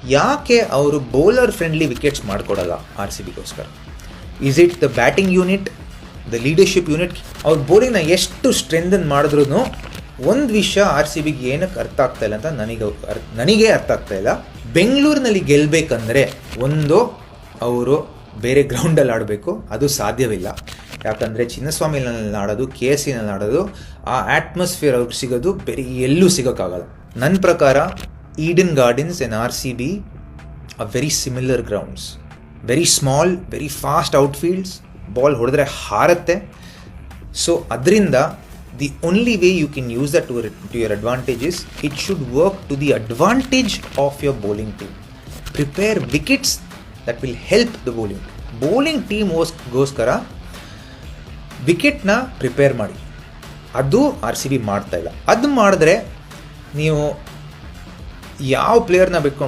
ಯಾಕೆ ಅವರು bowler friendly wickets ಮಾಡಿಕೊಡಲ್ಲ ಆರ್ ಸಿ ಬಿಗೋಸ್ಕರ? Is it the batting unit, the leadership unit? ಅವ್ರ ಬೌಲಿಂಗ್ನ ಎಷ್ಟು ಸ್ಟ್ರೆಂಥನ್ ಮಾಡಿದ್ರೂ ಒಂದು ವಿಷಯ ಆರ್ ಸಿ ಬಿಗೆ ಏನಕ್ಕೆ ಅರ್ಥ ಆಗ್ತಾ ಇಲ್ಲ ಅಂತ ನನಗೆ ಅರ್ಥ ಆಗ್ತಾ ಇಲ್ಲ. ಬೆಂಗಳೂರಿನಲ್ಲಿ ಗೆಲ್ಲಬೇಕಂದ್ರೆ ಒಂದು ಅವರು ಬೇರೆ ಗ್ರೌಂಡಲ್ಲಿ ಆಡಬೇಕು, ಅದು ಸಾಧ್ಯವಿಲ್ಲ. ಯಾಕಂದರೆ ಚಿನ್ನಸ್ವಾಮಿನಲ್ಲಿ ಆಡೋದು, KSCನಲ್ಲಿ ಆಡೋದು, ಆ ಆಟ್ಮಾಸ್ಫಿಯರ್ ಅವ್ರಿಗೆ ಸಿಗೋದು ಬೇರೆ ಎಲ್ಲೂ ಸಿಗೋಕ್ಕಾಗಲ್ಲ. ನನ್ನ ಪ್ರಕಾರ Eden gardens and RCB are very similar grounds. Very small, very fast outfields, ball ಹೊಡೆದ್ರೆ ಹಾರುತ್ತೆ. ಸೊ ಅದರಿಂದ the only way you can use that to your advantage is it should work to the advantage of your bowling team. Prepare wickets that will help the bowling ಟೀಮ್ಗೋಸ್ಕರ ವಿಕೆಟ್ನ prepare ಮಾಡಿ. ಅದು RCB ಮಾಡ್ತಾಯಿಲ್ಲ. ಅದು ಮಾಡಿದ್ರೆ ನೀವು ಯಾವ ಪ್ಲೇಯರ್ನ ಬೇಕು